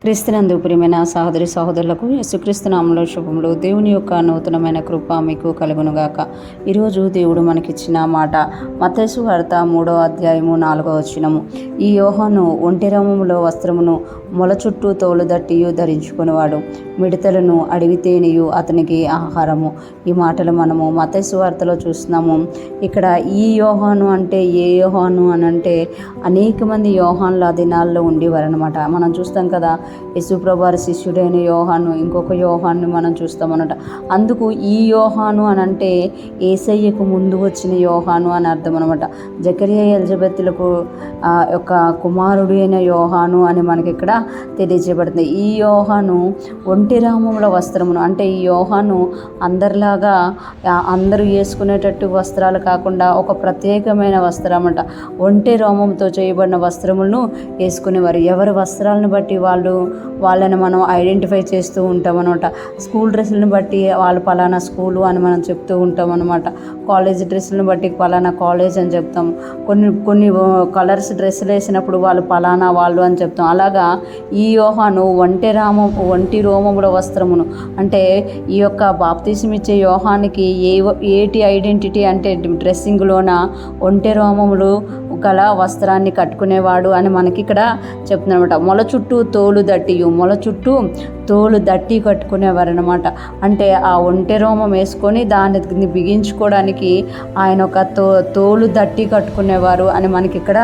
క్రీస్తునందు ప్రియమైన సహోదరి సహోదరులకు యేసుక్రీస్తు నామములో శుభములు. దేవుని యొక్క నూతనమైన కృప మీకు కలుగునుగాక. ఈరోజు దేవుడు మనకిచ్చిన మాట మత్తయి సువార్త 3వ అధ్యాయము 4వ వచనము. ఈ యోహాను ఒంటెరములో వస్త్రమును మొల చుట్టూ తోలుదట్టియు ధరించుకునేవాడు, మిడతలను అడవి తేనెయు అతనికి ఆహారము. ఈ మాటలు మనము మత్తయి సువార్తలో చూస్తున్నాము. ఇక్కడ ఈ యోహాను అంటే ఏ యోహాను అని అంటే అనేక మంది యోహాన్లు ఆ దినాల్లో ఉండేవారనమాట. మనం చూస్తాం కదా, యేసుప్రభు వారి శిష్యుడైన యోహాను, ఇంకొక యోహాను మనం చూస్తామన్నమాట. అందుకు ఈ యోహాను అని అంటే యేసయ్యకు ముందు వచ్చిన యోహాను అని అర్థం అనమాట. జకరియా ఎలిజబెత్తులకు యొక్క కుమారుడు అయిన యోహాను అని మనకి ఇక్కడ తెలియజేయబడుతుంది. ఈ యోహాను ఒంటి రామముల వస్త్రమును అంటే ఈ యోహాను అందరిలాగా అందరూ వేసుకునేటట్టు వస్త్రాలు కాకుండా ఒక ప్రత్యేకమైన వస్త్రం అన్నమాట. ఒంటె రోమంతో చేయబడిన వస్త్రములను వేసుకునేవారు. ఎవరి వస్త్రాలను బట్టి వాళ్ళని మనం ఐడెంటిఫై చేస్తూ ఉంటాం అనమాట. స్కూల్ డ్రెస్సులను బట్టి వాళ్ళు పలానా స్కూలు అని మనం చెప్తూ ఉంటాం అనమాట. కాలేజ్ డ్రెస్సులను బట్టి పలానా కాలేజ్ అని చెప్తాం. కొన్ని కలర్స్ డ్రెస్సులు వేసినప్పుడు వాళ్ళు పలానా వాళ్ళు అని చెప్తాం. అలాగా ఈ యోహాను ఒంటి రోమముల వస్త్రమును అంటే ఈ యొక్క బాప్తిసం ఇచ్చే యోహానికి ఏటి ఐడెంటిటీ అంటే డ్రెస్సింగ్లోన ఒంటె రోమములు గల వస్త్రాన్ని కట్టుకునేవాడు అని మనకి ఇక్కడ చెప్తున్నమాట. మొల చుట్టూ తోలు దట్టి కట్టుకునేవారు అనమాట. అంటే ఆ ఒంటె రోమం వేసుకొని దాన్ని బిగించుకోవడానికి ఆయన ఒక తోలు దట్టి కట్టుకునేవారు అని మనకి ఇక్కడ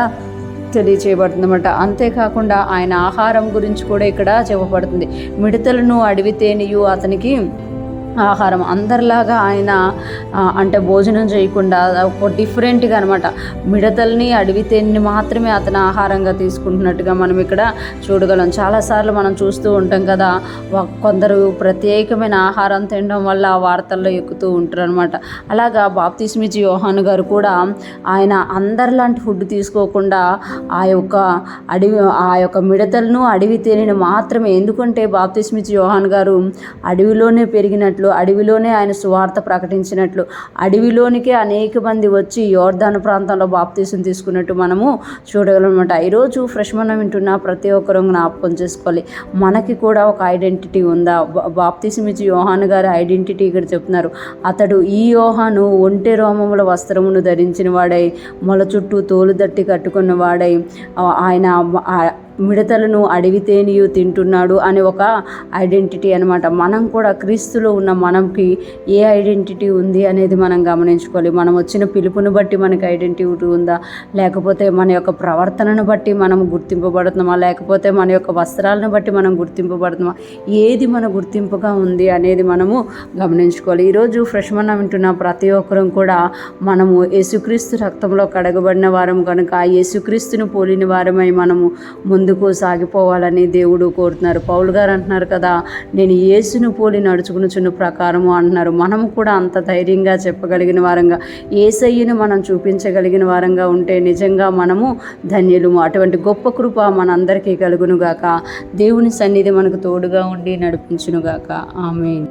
తెలియచేయబడుతుంది అన్నమాట. అంతేకాకుండా ఆయన ఆహారం గురించి కూడా ఇక్కడ చెప్పబడుతుంది. మిడతలను అడవి తేనెయు అతనికి ఆహారం. అందరిలాగా ఆయన అంటే భోజనం చేయకుండా ఒక డిఫరెంట్గా అనమాట. మిడతల్ని అడవి తేనెని మాత్రమే అతను ఆహారంగా తీసుకుంటున్నట్టుగా మనం ఇక్కడ చూడగలం. చాలాసార్లు మనం చూస్తూ ఉంటాం కదా, కొందరు ప్రత్యేకమైన ఆహారం తినడం వల్ల ఆ వార్తల్లో ఎక్కుతూ ఉంటారు అనమాట. అలాగా బాప్తిసం ఇచ్చే యోహాను గారు కూడా ఆయన అందరిలాంటి ఫుడ్ తీసుకోకుండా ఆ యొక్క మిడతలను అడవి తేనెని మాత్రమే, ఎందుకంటే బాప్తిసం ఇచ్చే యోహాను గారు అడవిలోనే పెరిగినట్లు, అడవిలోనే ఆయన సువార్త ప్రకటించినట్లు, అడవిలోనికే అనేక మంది వచ్చి యోర్దాను ప్రాంతంలో బాప్తీసం తీసుకున్నట్టు మనము చూడగలమన్నమాట. ఈరోజు ఫ్రెష్ మనం వింటున్న ప్రతి ఒక్కరూ జ్ఞాపకం చేసుకోవాలి, మనకి కూడా ఒక ఐడెంటిటీ ఉందా? బాప్తీసం ఇచ్చి యోహాను గారి ఐడెంటిటీ ఇక్కడ చెప్తున్నారు. అతడు ఈ యోహాను ఒంటె రోమముల వస్త్రమును ధరించిన వాడై, మొల చుట్టూ తోలు దట్టి కట్టుకున్న వాడై, ఆయన మిడతలను అడవి తేనెయు తింటున్నాడు అని ఒక ఐడెంటిటీ అనమాట. మనం కూడా క్రీస్తులో ఉన్న మనకి ఏ ఐడెంటిటీ ఉంది అనేది మనం గమనించుకోవాలి. మనం వచ్చిన పిలుపుని బట్టి మనకి ఐడెంటిటీ ఉందా, లేకపోతే మన యొక్క ప్రవర్తనను బట్టి మనం గుర్తింపబడుతున్నామా, లేకపోతే మన యొక్క వస్త్రాలను బట్టి మనం గుర్తింపబడుతున్నామా, ఏది మన గుర్తింపుగా ఉంది అనేది మనము గమనించుకోవాలి. ఈరోజు ఫ్రెష్ మనం వింటున్న ప్రతి ఒక్కరం కూడా మనము యేసుక్రీస్తు రక్తంలో కడగబడిన వారం కనుక యేసుక్రీస్తుని పోలిన వారమై మనము ముందుకు సాగిపోవాలని దేవుడు కోరుతున్నారు. పౌలు గారు అంటున్నారు కదా, నేను యేసును పోలి నడుచుకునిచున్న ప్రకారము అంటున్నారు. మనము కూడా అంత ధైర్యంగా చెప్పగలిగిన వారంగా, యేసయ్యను మనం చూపించగలిగిన వారంగా ఉంటే నిజంగా మనము ధన్యులము. అటువంటి గొప్ప కృప మనందరికీ కలుగునుగాక. దేవుని సన్నిధి మనకు తోడుగా ఉండి నడిపించునుగాక. ఆమేన్.